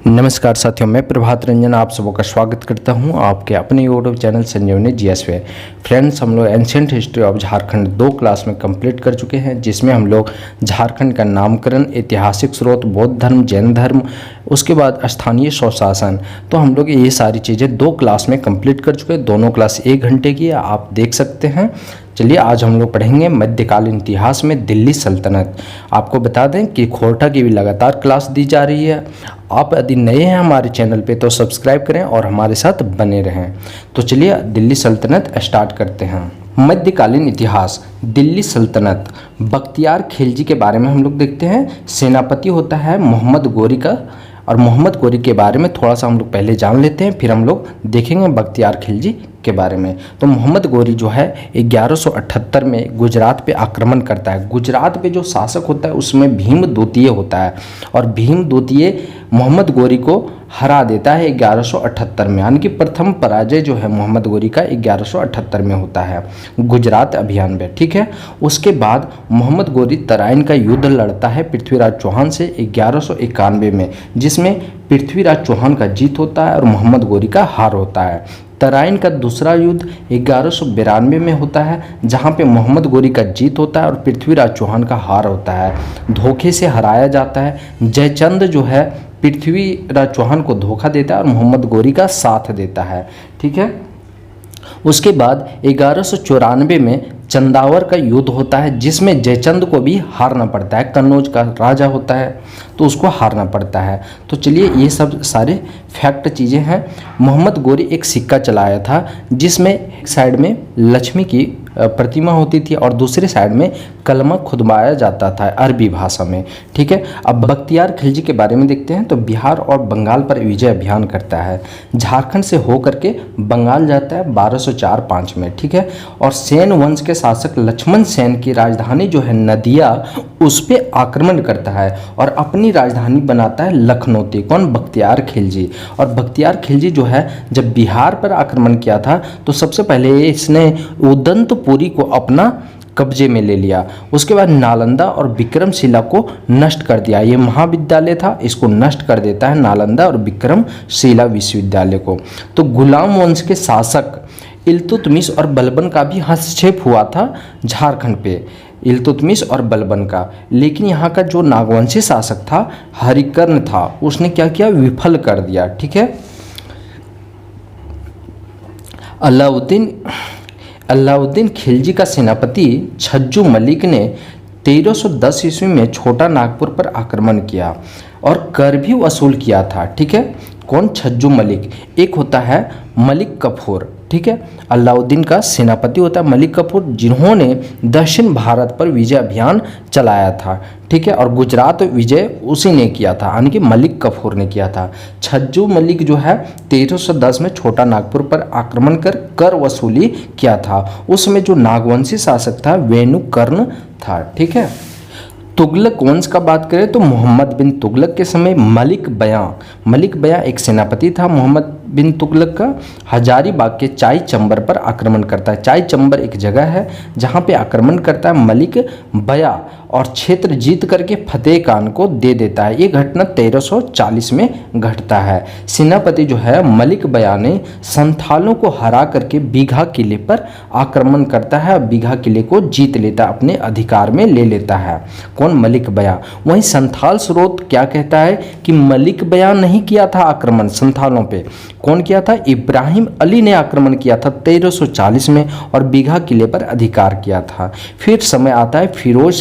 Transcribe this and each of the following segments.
नमस्कार साथियों, मैं प्रभात रंजन आप सबों का स्वागत करता हूं आपके अपने यूट्यूब चैनल संजीवनी जीएसवे। फ्रेंड्स, हम लोग ancient history of Jharkhand 2 class में कंप्लीट कर चुके हैं, जिसमें हम लोग झारखंड का नामकरण, ऐतिहासिक स्रोत, बौद्ध धर्म, जैन धर्म, उसके बाद स्थानीय स्वशासन, तो हम लोग ये सारी चीज़ें 2 क्लास में कंप्लीट कर चुके हैं। दोनों क्लास 1 घंटे की है, आप देख सकते हैं। चलिए आज हम लोग पढ़ेंगे मध्यकालीन इतिहास में दिल्ली सल्तनत। आपको बता दें कि खोरठा की भी लगातार क्लास दी जा रही है। आप यदि नए हैं हमारे चैनल पे तो सब्सक्राइब करें और हमारे साथ बने रहें। तो चलिए दिल्ली सल्तनत स्टार्ट करते हैं। मध्यकालीन इतिहास, दिल्ली सल्तनत। बख्तियार खिलजी के बारे में हम लोग देखते हैं। सेनापति होता है मोहम्मद गोरी का, और मोहम्मद गोरी के बारे में थोड़ा सा हम लोग पहले जान लेते हैं, फिर हम लोग देखेंगे बख्तियार खिलजी के बारे में। तो मोहम्मद गोरी जो है 1178 में गुजरात पे आक्रमण करता है। गुजरात पे जो शासक होता है उसमें भीम द्वितीय होता है, और भीम द्वितीय मोहम्मद गोरी को हरा देता है 1178 में, यानी कि प्रथम पराजय जो है मोहम्मद गोरी का 1178 में होता है गुजरात अभियान में। ठीक है, उसके बाद मोहम्मद गोरी तराइन का युद्ध लड़ता है पृथ्वीराज चौहान से 1191 में, जिसमें पृथ्वीराज चौहान का जीत होता है और मोहम्मद गोरी का हार होता है। तराइन का दूसरा युद्ध 1192 में होता है, जहां पे मोहम्मद गोरी का जीत होता है और पृथ्वीराज चौहान का हार होता है। धोखे से हराया जाता है। जयचंद जो है पृथ्वीराज चौहान को धोखा देता है और मोहम्मद गोरी का साथ देता है। ठीक है, उसके बाद 1194 में चंदावर का युद्ध होता है, जिसमें जयचंद को भी हारना पड़ता है। कन्नौज का राजा होता है तो उसको हारना पड़ता है। तो चलिए ये सब सारे फैक्ट चीज़ें हैं। मोहम्मद गोरी एक सिक्का चलाया था, जिसमें एक साइड में लक्ष्मी की प्रतिमा होती थी और दूसरे साइड में कलमा खुदवाया जाता था अरबी भाषा में। ठीक है, अब बख्तियार खिलजी के बारे में देखते हैं। तो बिहार और बंगाल पर विजय अभियान करता है। झारखंड से होकर के बंगाल जाता है 1204-5 में। ठीक है, और सेन वंश के शासक लक्ष्मण सेन की राजधानी जो है नदिया, उस पर आक्रमण करता है और अपनी राजधानी बनाता है लखनौती। कौन? बख्तियार खिलजी। और बख्तियार खिलजी जो है जब बिहार पर आक्रमण किया था तो सबसे पहले इसने उदंतपुरी को अपना कब्जे में ले लिया। उसके बाद नालंदा और विक्रमशिला को नष्ट कर दिया। ये महाविद्यालय था, इसको नष्ट कर देता है नालंदा और विक्रमशिला विश्वविद्यालय को। तो गुलाम वंश के शासक इल्तुतमिश और बलबन का भी हस्तक्षेप हुआ था झारखंड पे, इल्तुतमिश और बलबन का। लेकिन यहाँ का जो नागवंशी शासक था हरिकर्ण था, उसने क्या किया? विफल कर दिया। ठीक है, अलाउद्दीन खिलजी का सेनापति छज्जू मलिक ने 1310 ईस्वी में छोटा नागपुर पर आक्रमण किया और कर भी वसूल किया था। ठीक है, कौन? छज्जू मलिक। एक होता है मलिक कफूर। ठीक है, अलाउद्दीन का सेनापति होता है मलिक कफूर, जिन्होंने दक्षिण भारत पर विजय अभियान चलाया था। ठीक है, और गुजरात विजय उसी ने किया था, यानी कि मलिक कफूर ने किया था। छज्जू मलिक जो है 1310 में छोटा नागपुर पर आक्रमण कर वसूली किया था। उस समय जो नागवंशी शासक था वेणुकर्ण था। ठीक है, तुगलक वंश का बात करें तो मोहम्मद बिन तुगलक के समय मलिक बयां एक सेनापति था मोहम्मद बिन तुगलक का। हजारीबाग के चाई चंबर पर आक्रमण करता है। चाई चंबर एक जगह है जहां पे आक्रमण करता है मलिक बया और क्षेत्र जीत करके फतेह खान को दे देता है। ये घटना 1340 में घटता है। सेनापति जो है मलिक बया ने संथालों को हरा करके बीघा किले पर आक्रमण करता है और बीघा किले को जीत लेता है, अपने अधिकार में ले लेता है। कौन? मलिक बया। वहीं संथाल स्रोत क्या कहता है कि मलिक बया नहीं किया था आक्रमण संथालों पे। कौन किया था? इब्राहिम अली ने आक्रमण किया था 1340 में और बीघा किले पर अधिकार किया था। फिर समय आता है फिरोज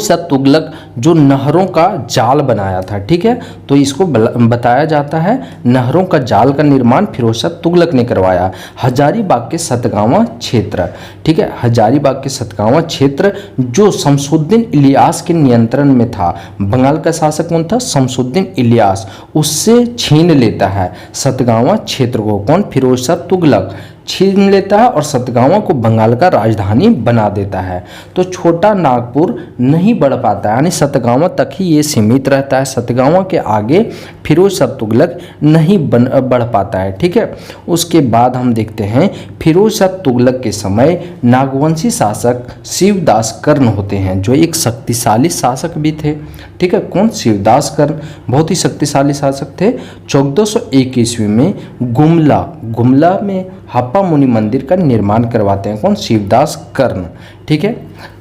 शाह तुगलक जो नहरों का जाल बनाया था। ठीक है, तो इसको बताया जाता है नहरों का जाल का निर्माण फिरोज शाह तुगलक ने करवाया। हजारीबाग के सतगावा क्षेत्र। ठीक है, हजारीबाग के सतगावा क्षेत्र जो शमसुद्दीन इलियास के नियंत्रण में था। बंगाल का शासक कौन था? शमसुद्दीन इलियास। उससे छीन लेता है सतगावा क्षेत्र को। कौन? फिरोज शाह तुगलक। छीन लेता है और सतगावा को बंगाल का राजधानी बना देता है। तो छोटा नागपुर नहीं बढ़ पाता है, यानी सतगावा तक ही ये सीमित रहता है। सतगावा के आगे फिरोज शाह तुगलक नहीं बढ़ पाता है। ठीक है, उसके बाद हम देखते हैं फिरोज शाह तुगलक के समय नागवंशी शासक शिवदास कर्ण होते हैं, जो एक शक्तिशाली शासक भी थे। ठीक है, कौन? शिवदास कर्ण, बहुत ही शक्तिशाली शासक थे। 1401 ईस्वी में गुमला में हप्पा मुनि मंदिर का निर्माण करवाते हैं। कौन? शिवदास कर्ण। ठीक है,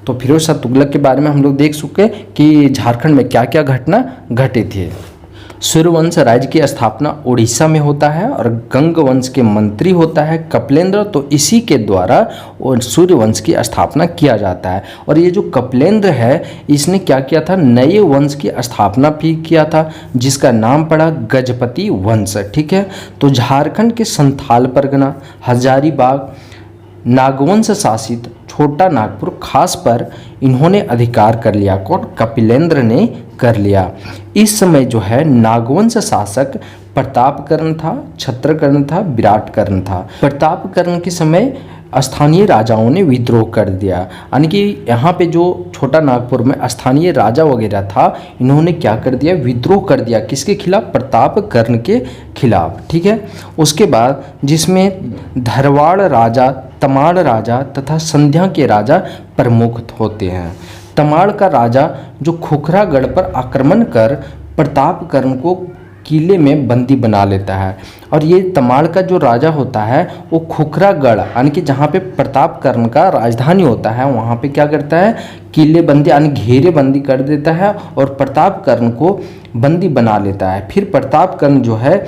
तो फिरोज शाह तुगलक के बारे में हम लोग देख चुके कि झारखंड में क्या क्या घटना घटी थी। सूर्यवंश राज्य की स्थापना उड़ीसा में होता है और गंगवंश के मंत्री होता है कपिलेंद्र। तो इसी के द्वारा सूर्यवंश की स्थापना किया जाता है। और ये जो कपिलेंद्र है, इसने क्या किया था? नए वंश की स्थापना भी किया था, जिसका नाम पड़ा गजपति वंश। ठीक है, तो झारखंड के संथाल परगना, हजारीबाग, नागवंश शासित छोटा नागपुर खास पर इन्होंने अधिकार कर लिया। कौन? कपिलेंद्र ने कर लिया। इस समय जो है नागवंश शासक प्रतापकर्ण था, छत्रकर्ण था, विराटकर्ण था। प्रतापकर्ण के समय स्थानीय राजाओं ने विद्रोह कर दिया, यानी कि यहाँ पे जो छोटा नागपुर में स्थानीय राजा वगैरह था, इन्होंने क्या कर दिया? विद्रोह कर दिया। किसके खिलाफ? प्रतापकर्ण के खिलाफ। ठीक है, उसके बाद जिसमें धरवाड़ राजा, तमाड़ राजा तथा संध्या के राजा प्रमुख होते हैं। तमाड़ का राजा जो खुखरागढ़ पर आक्रमण कर प्रतापकर्ण को किले में बंदी बना लेता है। और ये तमाड़ का जो राजा होता है वो खुखरागढ़, यानी कि जहाँ पे प्रतापकर्ण का राजधानी होता है, वहाँ पे क्या करता है? किले बंदी यानी घेरे बंदी कर देता है और प्रतापकर्ण को बंदी बना लेता है। फिर प्रतापकर्ण जो है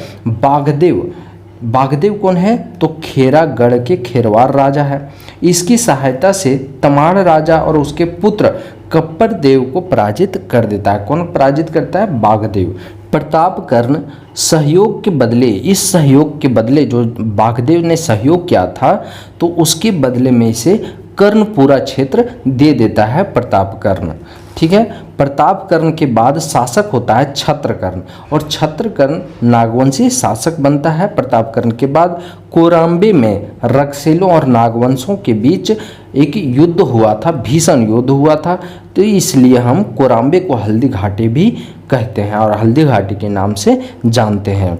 बागदेव कौन है? तो खेरागढ़ के खेरवार राजा है। इसकी सहायता से तमाड़ राजा और उसके पुत्र कप्पर देव को पराजित कर देता है। कौन पराजित करता है? बागदेव। प्रतापकर्ण सहयोग के बदले, इस सहयोग के बदले जो बागदेव ने सहयोग किया था, तो उसके बदले में इसे कर्णपुरा क्षेत्र दे देता है प्रतापकर्ण। ठीक है, प्रतापकर्ण के बाद शासक होता है छत्रकर्ण और छत्रकर्ण नागवंशी शासक बनता है। प्रतापकर्ण के बाद कोराम्बे में रक्सेलों और नागवंशों के बीच एक युद्ध हुआ था, भीषण युद्ध हुआ था। तो इसलिए हम कोराम्बे को हल्दी घाटी भी कहते हैं और हल्दी घाटी के नाम से जानते हैं।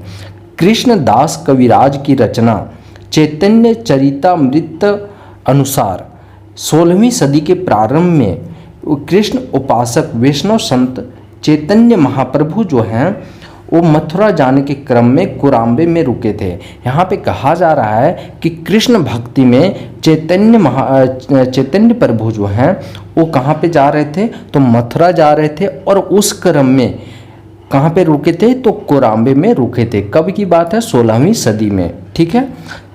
कृष्णदास कविराज की रचना चैतन्य चरितामृत अनुसार 16वीं सदी के प्रारंभ में कृष्ण उपासक वैष्णव संत चैतन्य महाप्रभु जो हैं वो मथुरा जाने के क्रम में कोराम्बे में रुके थे। यहाँ पे कहा जा रहा है कि कृष्ण भक्ति में चैतन्य प्रभु जो हैं वो कहाँ पे जा रहे थे? तो मथुरा जा रहे थे और उस क्रम में कहाँ पे रुके थे? तो कोराम्बे में रुके थे। कब की बात है? 16वीं सदी में। ठीक है,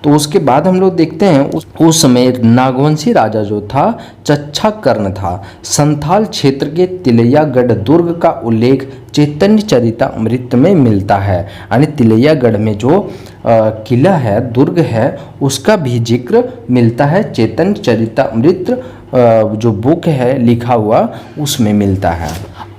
तो उसके बाद हम लोग देखते हैं उस समय नागवंशी राजा जो था चच्छा कर्ण था। संथाल क्षेत्र के तिलैयागढ़ दुर्ग का उल्लेख चैतन्य चरितामृत में मिलता है, यानी तिलैयागढ़ में जो किला है, दुर्ग है, उसका भी जिक्र मिलता है। चैतन्य चरितामृत जो बुक है लिखा हुआ, उसमें मिलता है।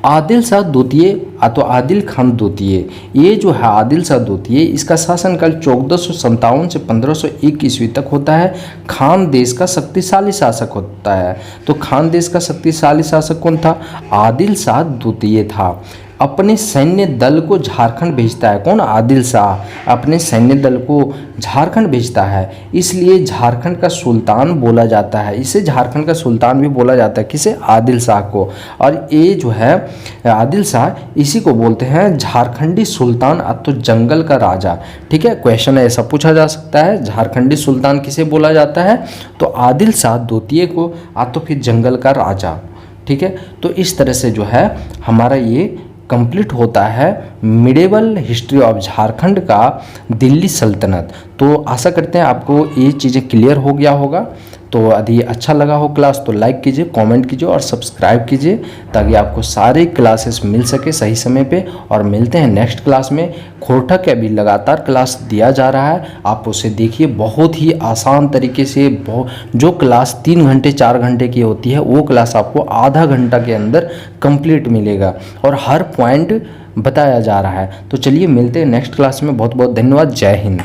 आदिल शाह द्वितीय तो आदिल खान द्वितीय, ये जो है आदिल शाह द्वितीय, इसका शासनकाल 1457 से 1501 ईस्वी तक होता है। खान देश का शक्तिशाली शासक होता है। तो खान देश का शक्तिशाली शासक कौन था? आदिल शाह द्वितीय था। अपने सैन्य दल को झारखंड भेजता है। कौन? आदिल शाह अपने सैन्य दल को झारखंड भेजता है, इसलिए झारखंड का सुल्तान बोला जाता है। इसे झारखंड का सुल्तान भी बोला जाता है। किसे? आदिल शाह को। और ये जो है आदिल शाह, इसी को बोलते हैं झारखंडी सुल्तान तो जंगल का राजा। ठीक है, क्वेश्चन ऐसा पूछा जा सकता है, झारखंडी सुल्तान किसे बोला जाता है? तो आदिल शाह द्वितीय को, तो फिर जंगल का राजा। ठीक है, तो इस तरह से जो है हमारा ये कंप्लीट होता है मिडेवल हिस्ट्री ऑफ झारखंड का दिल्ली सल्तनत। तो आशा करते हैं आपको ये चीज़ें क्लियर हो गया होगा। तो यदि अच्छा लगा हो क्लास तो लाइक कीजिए, कमेंट कीजिए और सब्सक्राइब कीजिए, ताकि आपको सारे क्लासेस मिल सके सही समय पे। और मिलते हैं नेक्स्ट क्लास में। खोरठा के अभी लगातार क्लास दिया जा रहा है, आप उसे देखिए। बहुत ही आसान तरीके से जो क्लास 3 घंटे 4 घंटे की होती है, वो क्लास आपको आधा घंटा के अंदर कंप्लीट मिलेगा और हर पॉइंट बताया जा रहा है। तो चलिए मिलते हैं नेक्स्ट क्लास में। बहुत बहुत धन्यवाद। जय हिंद।